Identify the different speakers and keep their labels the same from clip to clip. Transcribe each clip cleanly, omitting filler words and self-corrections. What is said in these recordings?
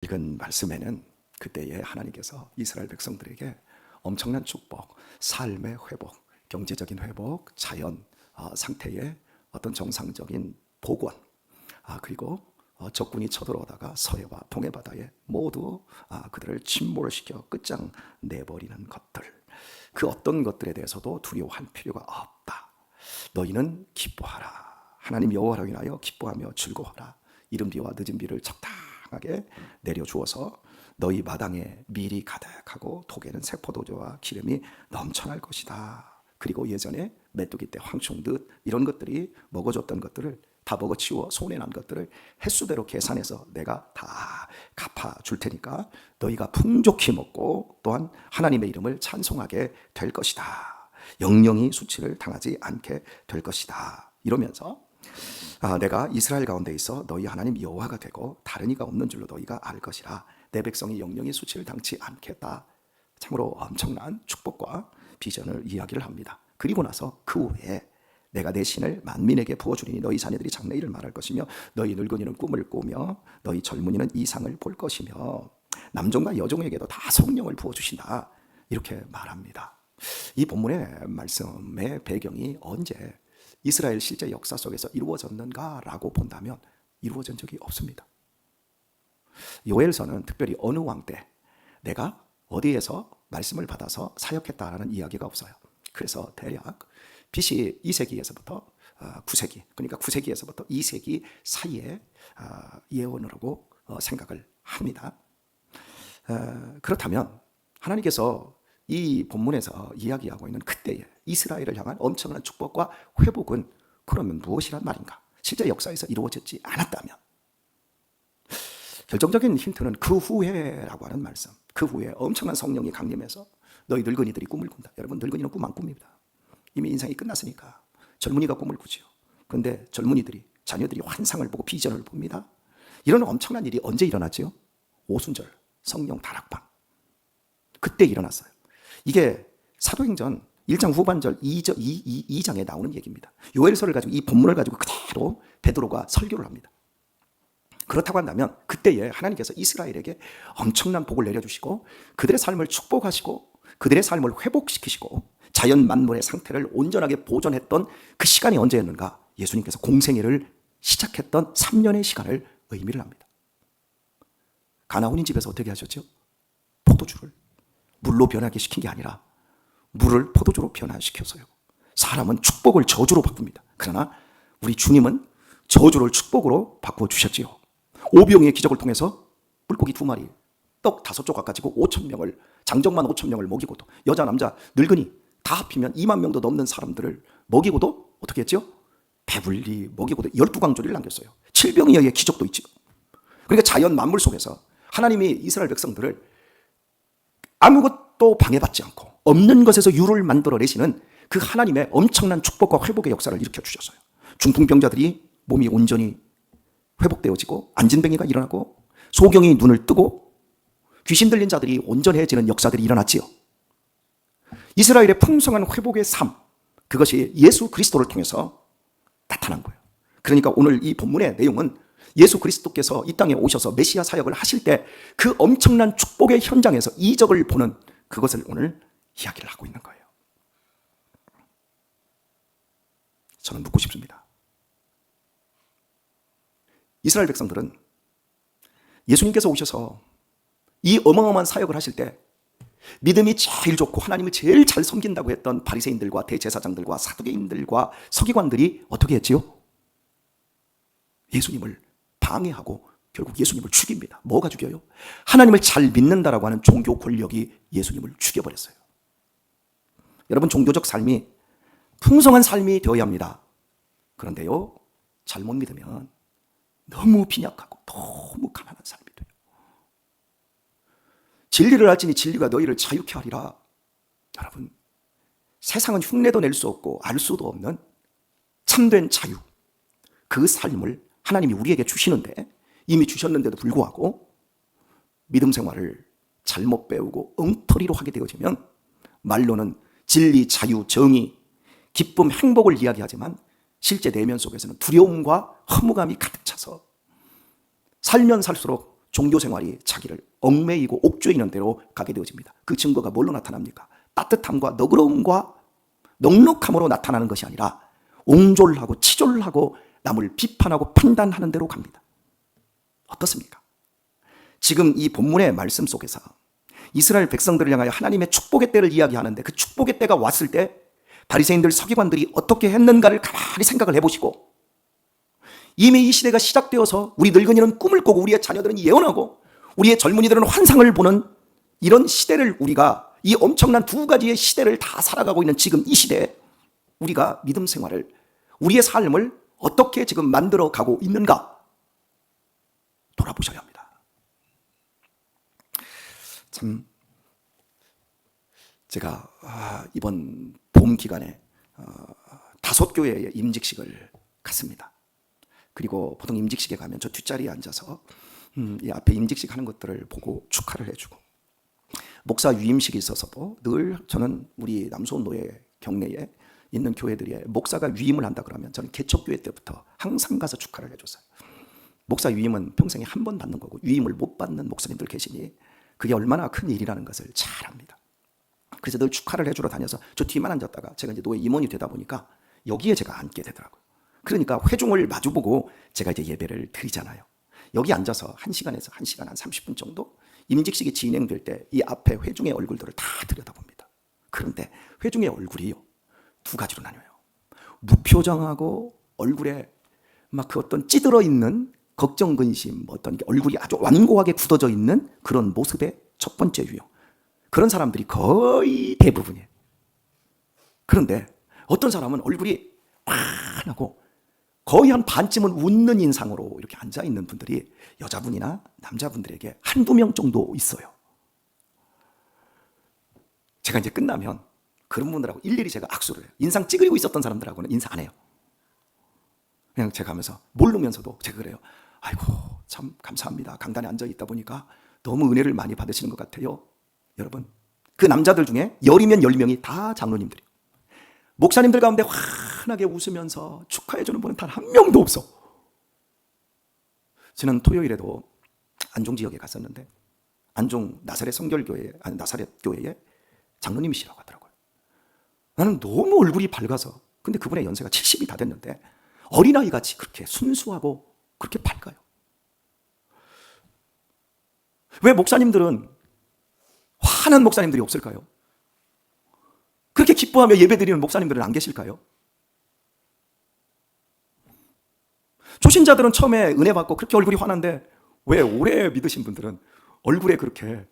Speaker 1: 읽은 말씀에는 그때에 하나님께서 이스라엘 백성들에게 엄청난 축복, 삶의 회복, 경제적인 회복, 자연 상태의 어떤 정상적인 복원, 그리고 적군이 쳐들어오다가 서해와 동해 바다에 모두 그들을 침몰시켜 끝장 내버리는 것들, 그 어떤 것들에 대해서도 두려워할 필요가 없다. 너희는 기뻐하라. 하나님 여호와로 인하여 기뻐하며 즐거워하라. 이른 비와 늦은 비를 적당하게 내려주어서 너희 마당에 밀이 가득하고 독에는 새포도주와 기름이 넘쳐날 것이다. 그리고 예전에 메뚜기 때 황충듯 이런 것들이 먹어줬던 것들을 다 먹어치워 손해난 것들을 횟수대로 계산해서 내가 다 갚아줄 테니까 너희가 풍족히 먹고 또한 하나님의 이름을 찬송하게 될 것이다. 영영이 수치를 당하지 않게 될 것이다. 이러면서 내가 이스라엘 가운데 있어 너희 하나님 여호와가 되고 다른 이가 없는 줄로 너희가 알 것이라. 내 백성이 영영이 수치를 당치 않겠다. 참으로 엄청난 축복과 비전을 이야기를 합니다. 그리고 나서 그 후에 내가 내 신을 만민에게 부어주리니 너희 자녀들이 장래일을 말할 것이며 너희 늙은이는 꿈을 꾸며 너희 젊은이는 이상을 볼 것이며 남종과 여종에게도 다 성령을 부어주신다. 이렇게 말합니다. 이 본문의 말씀의 배경이 언제 이스라엘 실제 역사 속에서 이루어졌는가라고 본다면 이루어진 적이 없습니다. 요엘서는 특별히 어느 왕 때 내가 어디에서 말씀을 받아서 사역했다라는 이야기가 없어요. 그래서 대략 BC 2세기에서부터 9세기, 그러니까 9세기에서부터 2세기 사이에 예언으로 생각을 합니다. 그렇다면 하나님께서 이 본문에서 이야기하고 있는 그때의 이스라엘을 향한 엄청난 축복과 회복은 그러면 무엇이란 말인가? 실제 역사에서 이루어졌지 않았다면 결정적인 힌트는 그 후에라고 하는 말씀. 그 후에 엄청난 성령이 강림해서 너희 늙은이들이 꿈을 꾼다. 여러분, 늙은이는 꿈 안 꿉니다. 이미 인생이 끝났으니까 젊은이가 꿈을 꾸지요. 그런데 젊은이들이, 자녀들이 환상을 보고 비전을 봅니다. 이런 엄청난 일이 언제 일어났지요? 오순절 성령 다락방, 그때 일어났어요. 이게 사도행전 1장 후반절 2장에 나오는 얘기입니다. 요엘서를 가지고 이 본문을 가지고 그대로 베드로가 설교를 합니다. 그렇다고 한다면 그때에 하나님께서 이스라엘에게 엄청난 복을 내려주시고 그들의 삶을 축복하시고 그들의 삶을 회복시키시고 자연 만물의 상태를 온전하게 보존했던 그 시간이 언제였는가? 예수님께서 공생애를 시작했던 3년의 시간을 의미를 합니다. 가나온인 집에서 어떻게 하셨죠? 포도주를 물로 변하게 시킨 게 아니라 물을 포도주로 변화시켜서요. 사람은 축복을 저주로 바꿉니다. 그러나 우리 주님은 저주를 축복으로 바꾸어 주셨지요. 오병이의 기적을 통해서 물고기 2마리, 떡 5조각 가지고 5,000명을, 장정만 5,000명을 먹이고도 여자 남자 늙은이 다 합히면 2만 명도 넘는 사람들을 먹이고도 어떻게 했죠? 배불리 먹이고도 12광조리를 남겼어요. 칠병이어의 기적도 있죠. 그러니까 자연 만물 속에서 하나님이 이스라엘 백성들을 아무것도 방해받지 않고 없는 것에서 유를 만들어내시는 그 하나님의 엄청난 축복과 회복의 역사를 일으켜 주셨어요. 중풍병자들이 몸이 온전히 회복되어지고 안진뱅이가 일어나고 소경이 눈을 뜨고 귀신 들린 자들이 온전해지는 역사들이 일어났지요. 이스라엘의 풍성한 회복의 삶, 그것이 예수 그리스도를 통해서 나타난 거예요. 그러니까 오늘 이 본문의 내용은 예수 그리스도께서 이 땅에 오셔서 메시아 사역을 하실 때 그 엄청난 축복의 현장에서 이적을 보는 그것을 오늘 이야기를 하고 있는 거예요. 저는 묻고 싶습니다. 이스라엘 백성들은 예수님께서 오셔서 이 어마어마한 사역을 하실 때 믿음이 제일 좋고 하나님을 제일 잘 섬긴다고 했던 바리새인들과 대제사장들과 사두개인들과 서기관들이 어떻게 했지요? 예수님을 방해하고 결국 예수님을 죽입니다. 뭐가 죽여요? 하나님을 잘 믿는다라고 하는 종교 권력이 예수님을 죽여버렸어요. 여러분, 종교적 삶이 풍성한 삶이 되어야 합니다. 그런데요, 잘못 믿으면 너무 빈약하고 너무 가난한 삶이 돼요. 진리를 알지니 진리가 너희를 자유케 하리라. 여러분, 세상은 흉내도 낼 수 없고 알 수도 없는 참된 자유, 그 삶을 하나님이 우리에게 주시는데 이미 주셨는데도 불구하고 믿음 생활을 잘못 배우고 엉터리로 하게 되어지면 말로는 진리, 자유, 정의, 기쁨, 행복을 이야기하지만 실제 내면 속에서는 두려움과 허무감이 가득 차서 살면 살수록 종교 생활이 자기를 얽매이고 옥죄이는 대로 가게 되어집니다. 그 증거가 뭘로 나타납니까? 따뜻함과 너그러움과 넉넉함으로 나타나는 것이 아니라 옹졸하고 치졸하고 남을 비판하고 판단하는 대로 갑니다. 어떻습니까? 지금 이 본문의 말씀 속에서 이스라엘 백성들을 향하여 하나님의 축복의 때를 이야기하는데, 그 축복의 때가 왔을 때 바리새인들, 서기관들이 어떻게 했는가를 가만히 생각을 해보시고, 이미 이 시대가 시작되어서 우리 늙은이는 꿈을 꾸고 우리의 자녀들은 예언하고 우리의 젊은이들은 환상을 보는 이런 시대를, 우리가 이 엄청난 두 가지의 시대를 다 살아가고 있는 지금 이 시대에 우리가 믿음 생활을, 우리의 삶을 어떻게 지금 만들어 가고 있는가 돌아보셔야 합니다. 참, 제가 이번 봄 기간에 5교회의 임직식을 갔습니다. 그리고 보통 임직식에 가면 저 뒷자리에 앉아서 이 앞에 임직식 하는 것들을 보고 축하를 해주고, 목사 위임식이 있어서도 늘 저는 우리 남소노예 경내에 있는 교회들이 목사가 위임을 한다 그러면 저는 개척교회 때부터 항상 가서 축하를 해줬어요. 목사 위임은 평생에 한 번 받는 거고 위임을 못 받는 목사님들 계시니 그게 얼마나 큰 일이라는 것을 잘 압니다. 그래서 늘 축하를 해주러 다녀서 저 뒤만 앉았다가 제가 이제 노예 임원이 되다 보니까 여기에 제가 앉게 되더라고요. 그러니까 회중을 마주보고 제가 이제 예배를 드리잖아요. 여기 앉아서 1시간에서 1시간 한 30분 정도 임직식이 진행될 때 이 앞에 회중의 얼굴들을 다 들여다봅니다. 그런데 회중의 얼굴이요, 두 가지로 나뉘어요. 무표정하고 얼굴에 막 그 어떤 찌들어 있는 걱정, 근심, 어떤 얼굴이 아주 완고하게 굳어져 있는 그런 모습의 첫 번째 유형. 그런 사람들이 거의 대부분이에요. 그런데 어떤 사람은 얼굴이 환하고 거의 한 반쯤은 웃는 인상으로 이렇게 앉아있는 분들이 여자분이나 남자분들에게 한두 명 정도 있어요. 제가 이제 끝나면 그런 분들하고 일일이 제가 악수를 해요. 인상 찌그리고 있었던 사람들하고는 인사 안 해요. 그냥 제가 하면서 모르면서도 제가 그래요. 아이고 참 감사합니다. 강단에 앉아있다 보니까 너무 은혜를 많이 받으시는 것 같아요. 여러분, 그 남자들 중에 10이면 10명이 다 장로님들이에요. 목사님들 가운데 환하게 웃으면서 축하해주는 분은 단 한 명도 없어. 지난 토요일에도 안종 지역에 갔었는데 안종 나사렛 성결교회, 나사렛 교회에 장로님이시라고 하더라고요. 나는 너무 얼굴이 밝아서, 근데 그분의 연세가 70이 다 됐는데 어린아이 같이 그렇게 순수하고 그렇게 밝아요. 왜 목사님들은 환한 목사님들이 없을까요? 그렇게 기뻐하며 예배드리는 목사님들은 안 계실까요? 초신자들은 처음에 은혜 받고 그렇게 얼굴이 환한데 왜 오래 믿으신 분들은 얼굴에 그렇게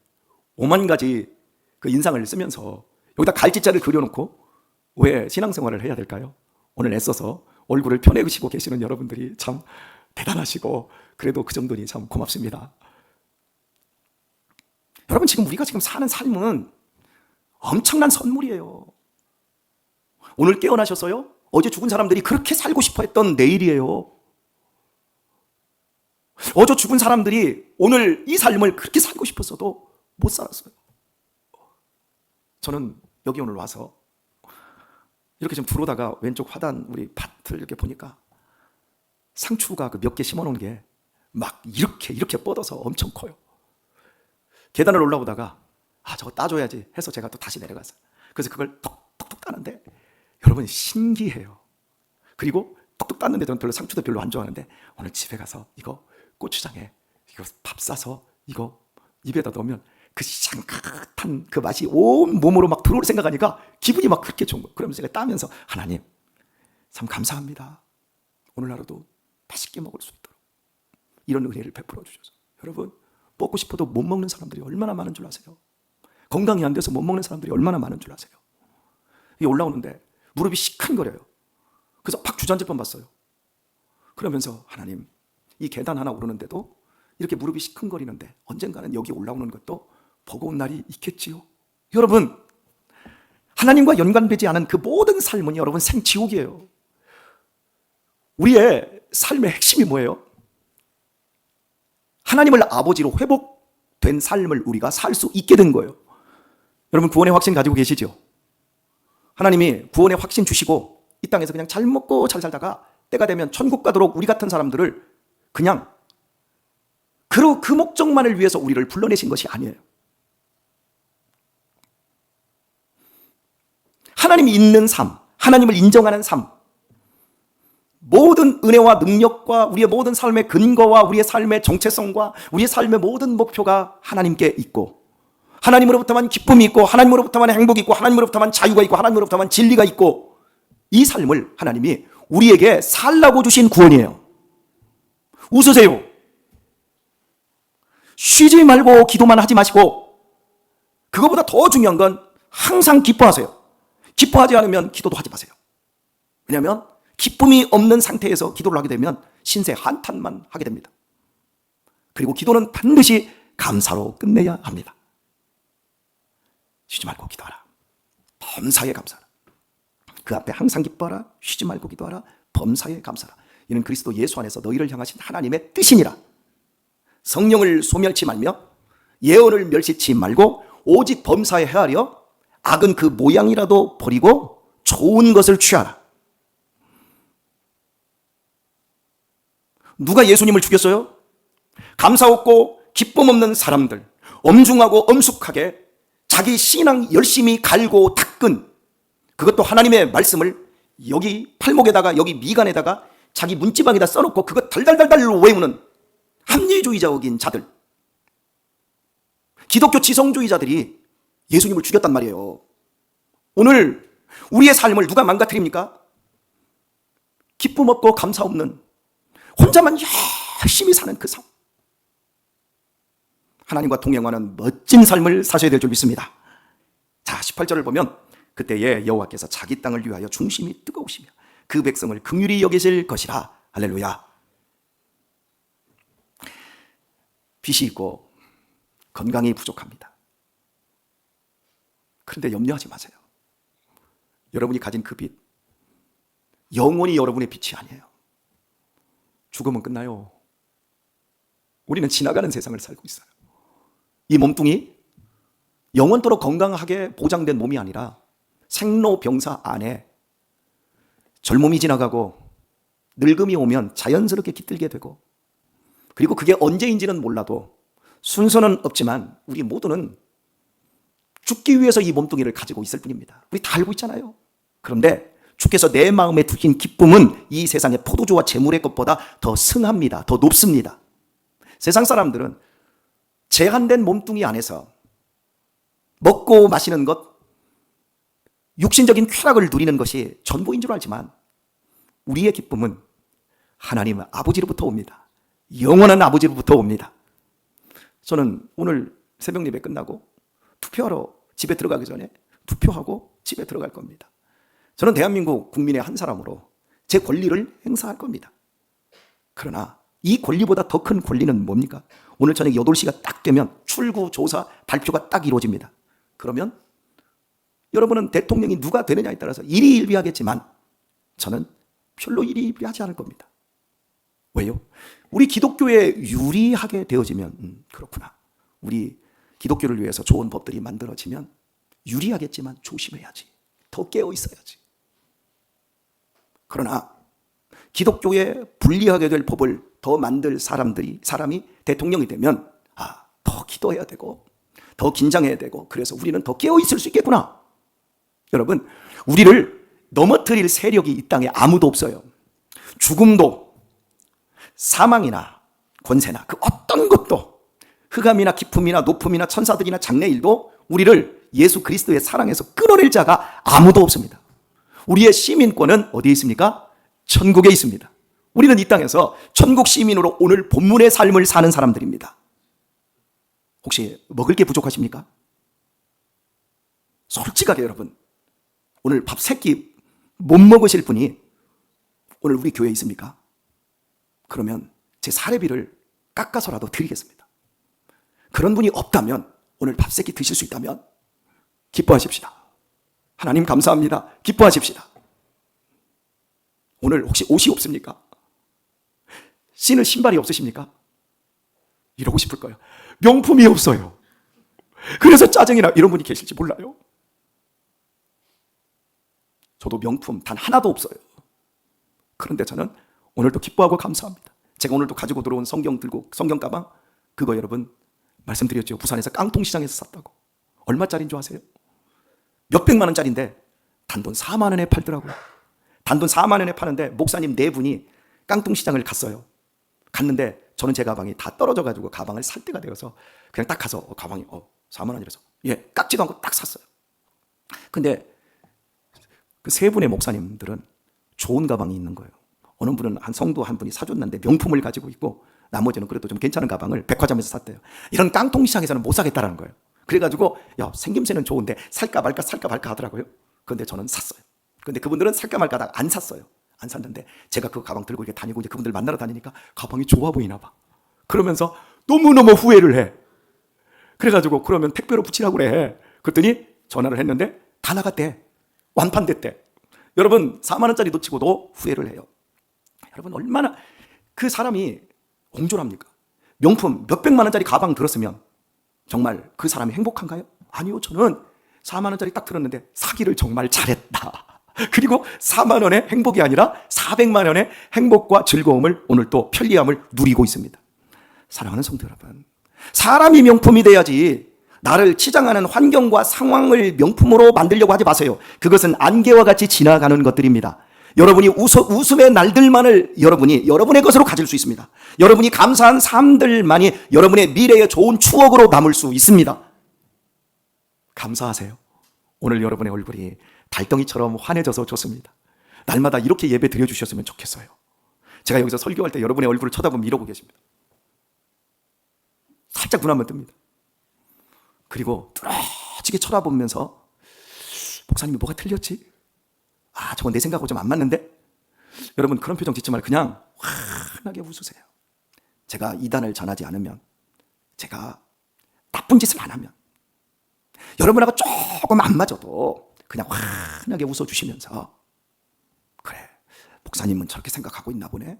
Speaker 1: 5만 가지 그 인상을 쓰면서 여기다 갈짓자를 그려놓고 왜 신앙생활을 해야 될까요? 오늘 애써서 얼굴을 펴내시고 계시는 여러분들이 참 대단하시고 그래도 그 정도니 참 고맙습니다. 여러분, 지금 우리가 지금 사는 삶은 엄청난 선물이에요. 오늘 깨어나셨어요? 어제 죽은 사람들이 그렇게 살고 싶어 했던 내일이에요. 어제 죽은 사람들이 오늘 이 삶을 그렇게 살고 싶었어도 못 살았어요. 저는 여기 오늘 와서 이렇게 좀 들어오다가 왼쪽 화단 우리 밭을 이렇게 보니까 상추가 그 몇 개 심어 놓은 게 막 이렇게 뻗어서 엄청 커요. 계단을 올라오다가 저거 따줘야지 해서 제가 또 다시 내려갔어요. 그래서 그걸 톡톡톡 따는데 여러분 신기해요. 그리고 톡톡 땄는데 저는 별로 상추도 별로 안 좋아하는데 오늘 집에 가서 이거 고추장에 이거 밥 싸서 이거 입에다 넣으면 그 샹긋한 그 맛이 온 몸으로 막 들어올 생각하니까 기분이 막 그렇게 좋은 거예요. 그러면서 제가 따면서 하나님 참 감사합니다. 오늘 하루도 맛있게 먹을 수 있도록 이런 은혜를 베풀어 주셔서. 여러분, 먹고 싶어도 못 먹는 사람들이 얼마나 많은 줄 아세요? 건강이 안 돼서 못 먹는 사람들이 얼마나 많은 줄 아세요? 이게 올라오는데 무릎이 시큰거려요. 그래서 팍 주저앉을 봤어요. 그러면서 하나님, 이 계단 하나 오르는데도 이렇게 무릎이 시큰거리는데 언젠가는 여기 올라오는 것도 버거운 날이 있겠지요. 여러분, 하나님과 연관되지 않은 그 모든 삶은 여러분 생지옥이에요. 우리의 삶의 핵심이 뭐예요? 하나님을 아버지로 회복된 삶을 우리가 살 수 있게 된 거예요. 여러분, 구원의 확신 가지고 계시죠? 하나님이 구원의 확신 주시고 이 땅에서 그냥 잘 먹고 잘 살다가 때가 되면 천국 가도록 우리 같은 사람들을 그냥 그 목적만을 위해서 우리를 불러내신 것이 아니에요. 하나님이 있는 삶, 하나님을 인정하는 삶, 모든 은혜와 능력과 우리의 모든 삶의 근거와 우리의 삶의 정체성과 우리의 삶의 모든 목표가 하나님께 있고, 하나님으로부터만 기쁨이 있고, 하나님으로부터만 행복이 있고, 하나님으로부터만 자유가 있고, 하나님으로부터만 진리가 있고, 이 삶을 하나님이 우리에게 살라고 주신 구원이에요. 웃으세요. 쉬지 말고 기도만 하지 마시고, 그거보다 더 중요한 건 항상 기뻐하세요. 기뻐하지 않으면 기도도 하지 마세요. 왜냐하면 기쁨이 없는 상태에서 기도를 하게 되면 신세 한탄만 하게 됩니다. 그리고 기도는 반드시 감사로 끝내야 합니다. 쉬지 말고 기도하라. 범사에 감사하라. 그 앞에 항상 기뻐하라. 쉬지 말고 기도하라. 범사에 감사하라. 이는 그리스도 예수 안에서 너희를 향하신 하나님의 뜻이니라. 성령을 소멸치 말며 예언을 멸시치 말고 오직 범사에 헤아려 악은 그 모양이라도 버리고 좋은 것을 취하라. 누가 예수님을 죽였어요? 감사 없고 기쁨 없는 사람들, 엄중하고 엄숙하게 자기 신앙 열심히 갈고 닦은, 그것도 하나님의 말씀을 여기 팔목에다가 여기 미간에다가 자기 문지방에다 써놓고 그거 달달달달 외우는 합리주의적인 자들, 기독교 지성주의자들이 예수님을 죽였단 말이에요. 오늘 우리의 삶을 누가 망가뜨립니까? 기쁨 없고 감사 없는, 혼자만 열심히 사는 그 삶. 하나님과 동행하는 멋진 삶을 사셔야 될 줄 믿습니다. 자, 18절을 보면 그때에 여호와께서 자기 땅을 위하여 중심이 뜨거우시며 그 백성을 긍휼히 여기실 것이라. 할렐루야. 빚이 있고 건강이 부족합니다. 그런데 염려하지 마세요. 여러분이 가진 그 빚, 영원히 여러분의 빚이 아니에요. 죽으면 끝나요. 우리는 지나가는 세상을 살고 있어요. 이 몸뚱이 영원토록 건강하게 보장된 몸이 아니라 생로병사 안에 젊음이 지나가고 늙음이 오면 자연스럽게 깃들게 되고, 그리고 그게 언제인지는 몰라도 순서는 없지만 우리 모두는 죽기 위해서 이 몸뚱이를 가지고 있을 뿐입니다. 우리 다 알고 있잖아요. 그런데 주께서 내 마음에 두신 기쁨은 이 세상의 포도주와 재물의 것보다 더 승합니다. 더 높습니다. 세상 사람들은 제한된 몸뚱이 안에서 먹고 마시는 것, 육신적인 쾌락을 누리는 것이 전부인 줄 알지만 우리의 기쁨은 하나님 아버지로부터 옵니다. 영원한 아버지로부터 옵니다. 저는 오늘 새벽 예배 끝나고 투표하러 집에 들어가기 전에 투표하고 집에 들어갈 겁니다. 저는 대한민국 국민의 한 사람으로 제 권리를 행사할 겁니다. 그러나 이 권리보다 더 큰 권리는 뭡니까? 오늘 저녁 8시가 딱 되면 출구조사 발표가 딱 이루어집니다. 그러면 여러분은 대통령이 누가 되느냐에 따라서 일희일비하겠지만 저는 별로 일희일비하지 않을 겁니다. 왜요? 우리 기독교에 유리하게 되어지면 그렇구나. 우리 기독교를 위해서 좋은 법들이 만들어지면 유리하겠지만 조심해야지. 더 깨어 있어야지. 그러나 기독교에 불리하게 될 법을 더 만들 사람이 대통령이 되면 더 기도해야 되고 더 긴장해야 되고, 그래서 우리는 더 깨어 있을 수 있겠구나. 여러분, 우리를 넘어뜨릴 세력이 이 땅에 아무도 없어요. 죽음도 사망이나 권세나 그 어떤 것도, 흑암이나 기품이나 높음이나 천사들이나 장래일도 우리를 예수 그리스도의 사랑에서 끌어낼 자가 아무도 없습니다. 우리의 시민권은 어디에 있습니까? 천국에 있습니다. 우리는 이 땅에서 천국 시민으로 오늘 본문의 삶을 사는 사람들입니다. 혹시 먹을 게 부족하십니까? 솔직하게 여러분, 오늘 밥 3끼 못 먹으실 분이 오늘 우리 교회에 있습니까? 그러면 제 사례비를 깎아서라도 드리겠습니다. 그런 분이 없다면, 오늘 밥 3끼 드실 수 있다면 기뻐하십시다. 하나님 감사합니다. 기뻐하십시다. 오늘 혹시 옷이 없습니까? 신을 신발이 없으십니까? 이러고 싶을 거예요. 명품이 없어요. 그래서 짜증이나 이런 분이 계실지 몰라요. 저도 명품 단 하나도 없어요. 그런데 저는 오늘도 기뻐하고 감사합니다. 제가 오늘도 가지고 들어온 성경 들고, 성경 가방 그거 여러분 말씀드렸죠. 부산에서 깡통시장에서 샀다고. 얼마짜리인 줄 아세요? 몇백만 원짜리인데 단돈 4만 원에 팔더라고요. 단돈 4만 원에 파는데 목사님 네 분이 깡통시장을 갔어요. 갔는데 저는 제 가방이 다 떨어져가지고 가방을 살 때가 되어서 그냥 딱 가서 가방이 4만 원이라서 깎지도 않고 딱 샀어요. 근데 그 세 분의 목사님들은 좋은 가방이 있는 거예요. 어느 분은 한 성도 한 분이 사줬는데 명품을 가지고 있고 나머지는 그래도 좀 괜찮은 가방을 백화점에서 샀대요. 이런 깡통시장에서는 못 사겠다라는 거예요. 그래가지고 생김새는 좋은데 살까 말까 하더라고요. 그런데 저는 샀어요. 근데 그분들은 살까 말까 하다가 안 샀어요. 안 샀는데 제가 그 가방 들고 이렇게 다니고 이제 그분들 만나러 다니니까 가방이 좋아 보이나 봐. 그러면서 너무너무 후회를 해. 그래가지고 그러면 택배로 붙이라고 그래. 그랬더니 전화를 했는데 다 나갔대. 완판됐대. 여러분 4만 원짜리 놓치고도 후회를 해요. 여러분 얼마나 그 사람이 옹졸합니까? 명품 몇백만 원짜리 가방 들었으면 정말 그 사람이 행복한가요? 아니요. 저는 4만 원짜리 딱 들었는데 사기를 정말 잘했다. 그리고 4만 원의 행복이 아니라 400만 원의 행복과 즐거움을 오늘 또 편리함을 누리고 있습니다. 사랑하는 성도 여러분, 사람이 명품이 돼야지 나를 치장하는 환경과 상황을 명품으로 만들려고 하지 마세요. 그것은 안개와 같이 지나가는 것들입니다. 여러분이 웃음의 날들만을 여러분의 것으로 가질 수 있습니다. 여러분이 감사한 삶들만이 여러분의 미래의 좋은 추억으로 남을 수 있습니다. 감사하세요. 오늘 여러분의 얼굴이 달덩이처럼 환해져서 좋습니다. 날마다 이렇게 예배 드려주셨으면 좋겠어요. 제가 여기서 설교할 때 여러분의 얼굴을 쳐다보면 이러고 계십니다. 살짝 눈 한번 뜹니다. 그리고 뚫어지게 쳐다보면서 목사님이 뭐가 틀렸지? 저건 내 생각하고 좀 안 맞는데? 여러분 그런 표정 짓지 말고 그냥 환하게 웃으세요. 제가 이단을 전하지 않으면, 제가 나쁜 짓을 안 하면, 여러분하고 조금 안 맞아도 그냥 환하게 웃어주시면서, 그래, 목사님은 저렇게 생각하고 있나 보네.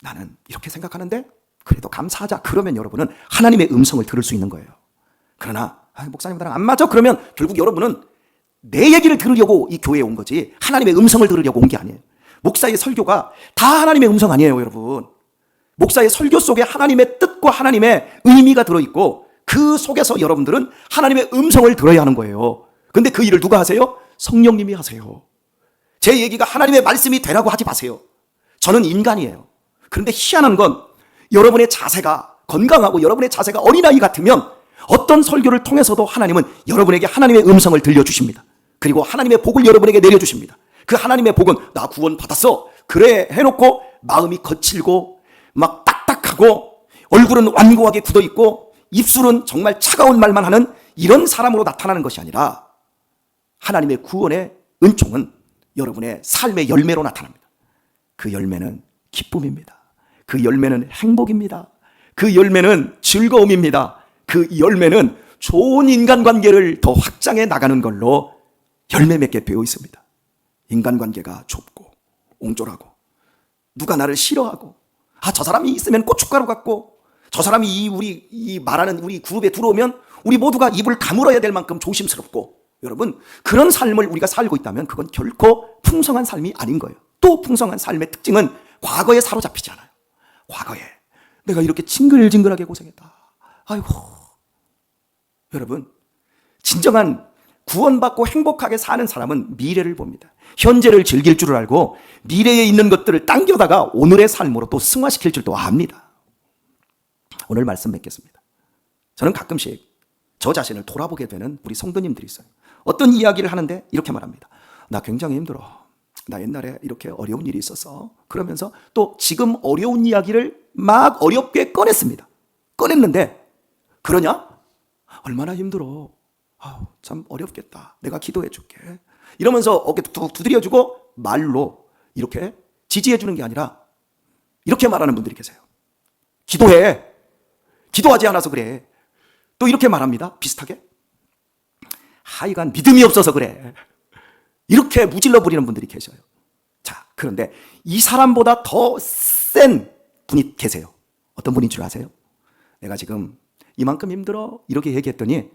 Speaker 1: 나는 이렇게 생각하는데 그래도 감사하자. 그러면 여러분은 하나님의 음성을 들을 수 있는 거예요. 그러나 목사님 나랑 안 맞아. 그러면 결국 여러분은 내 얘기를 들으려고 이 교회에 온 거지 하나님의 음성을 들으려고 온 게 아니에요. 목사의 설교가 다 하나님의 음성 아니에요, 여러분. 목사의 설교 속에 하나님의 뜻과 하나님의 의미가 들어있고 그 속에서 여러분들은 하나님의 음성을 들어야 하는 거예요. 근데 그 일을 누가 하세요? 성령님이 하세요. 제 얘기가 하나님의 말씀이 되라고 하지 마세요. 저는 인간이에요. 그런데 희한한 건 여러분의 자세가 건강하고 여러분의 자세가 어린아이 같으면 어떤 설교를 통해서도 하나님은 여러분에게 하나님의 음성을 들려주십니다. 그리고 하나님의 복을 여러분에게 내려주십니다. 그 하나님의 복은 나 구원 받았어 그래 해놓고 마음이 거칠고 막 딱딱하고 얼굴은 완고하게 굳어있고 입술은 정말 차가운 말만 하는 이런 사람으로 나타나는 것이 아니라 하나님의 구원의 은총은 여러분의 삶의 열매로 나타납니다. 그 열매는 기쁨입니다. 그 열매는 행복입니다. 그 열매는 즐거움입니다. 그 열매는 좋은 인간관계를 더 확장해 나가는 걸로 열매 맺게 되어 있습니다. 인간관계가 좁고 옹졸하고 누가 나를 싫어하고 저 사람이 있으면 고춧가루 같고 저 사람이 이 말하는 우리 그룹에 들어오면 우리 모두가 입을 가물어야 될 만큼 조심스럽고, 여러분 그런 삶을 우리가 살고 있다면 그건 결코 풍성한 삶이 아닌 거예요. 또 풍성한 삶의 특징은 과거에 사로잡히지 않아요. 과거에 내가 이렇게 징글징글하게 고생했다. 아이고, 여러분 진정한 구원받고 행복하게 사는 사람은 미래를 봅니다. 현재를 즐길 줄을 알고 미래에 있는 것들을 당겨다가 오늘의 삶으로 또 승화시킬 줄도 압니다. 오늘 말씀 맺겠습니다. 저는 가끔씩 저 자신을 돌아보게 되는 우리 성도님들이 있어요. 어떤 이야기를 하는데 이렇게 말합니다. 나 굉장히 힘들어. 나 옛날에 이렇게 어려운 일이 있었어. 그러면서 또 지금 어려운 이야기를 막 어렵게 꺼냈습니다. 꺼냈는데 그러냐? 얼마나 힘들어. 참 어렵겠다. 내가 기도해 줄게. 이러면서 어깨 툭 두드려주고 말로 이렇게 지지해 주는 게 아니라 이렇게 말하는 분들이 계세요. 기도해. 기도하지 않아서 그래. 또 이렇게 말합니다. 비슷하게. 하여간 믿음이 없어서 그래. 이렇게 무질러 부리는 분들이 계셔요. 자, 그런데 이 사람보다 더 센 분이 계세요. 어떤 분인 줄 아세요? 내가 지금 이만큼 힘들어 이렇게 얘기했더니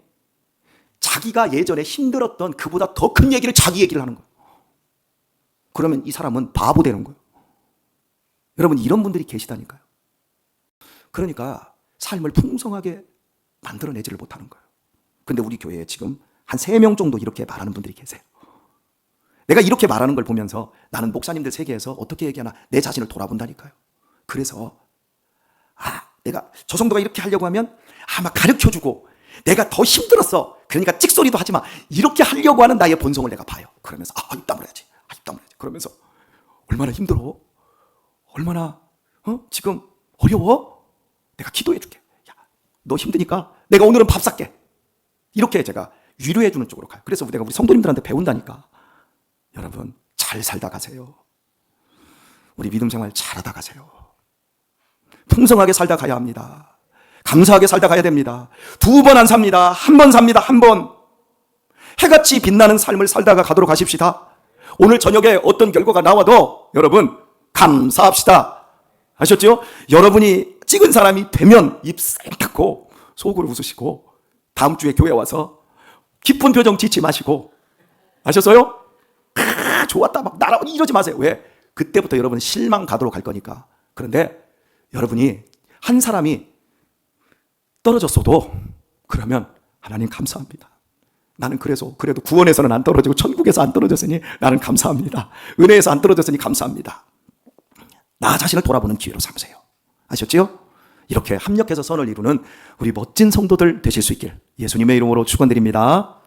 Speaker 1: 자기가 예전에 힘들었던 그보다 더 큰 얘기를 자기 얘기를 하는 거예요. 그러면 이 사람은 바보 되는 거예요. 여러분 이런 분들이 계시다니까요. 그러니까 삶을 풍성하게 만들어내지를 못하는 거예요. 근데 우리 교회에 지금 한 3명 정도 이렇게 말하는 분들이 계세요. 내가 이렇게 말하는 걸 보면서 나는 목사님들 세계에서 어떻게 얘기하나 내 자신을 돌아본다니까요. 그래서 내가 저 정도가 이렇게 하려고 하면 막 가르쳐주고 내가 더 힘들었어. 그러니까 찍소리도 하지 마. 이렇게 하려고 하는 나의 본성을 내가 봐요. 그러면서 입담을 해야지. 입담을 해야지. 그러면서 얼마나 힘들어? 얼마나 지금 어려워? 내가 기도해 줄게. 야, 너 힘드니까 내가 오늘은 밥 살게. 이렇게 제가 위로해 주는 쪽으로 가요. 그래서 내가 우리 성도님들한테 배운다니까. 여러분 잘 살다 가세요. 우리 믿음 생활 잘하다 가세요. 풍성하게 살다 가야 합니다. 감사하게 살다 가야 됩니다. 2번 안 삽니다. 1번 삽니다. 1번. 해같이 빛나는 삶을 살다가 가도록 하십시다. 오늘 저녁에 어떤 결과가 나와도 여러분 감사합시다. 아셨죠? 여러분이 찍은 사람이 되면 입 쌩 닫고 속으로 웃으시고 다음 주에 교회 와서 기쁜 표정 짓지 마시고, 아셨어요? 좋았다 막 날아오고 이러지 마세요. 왜? 그때부터 여러분 실망 가도록 할 거니까. 그런데 여러분이 한 사람이 떨어졌어도 그러면 하나님 감사합니다. 나는 그래도 구원에서는 안 떨어지고 천국에서 안 떨어졌으니 나는 감사합니다. 은혜에서 안 떨어졌으니 감사합니다. 나 자신을 돌아보는 기회로 삼으세요. 아셨지요? 이렇게 합력해서 선을 이루는 우리 멋진 성도들 되실 수 있길 예수님의 이름으로 축원드립니다.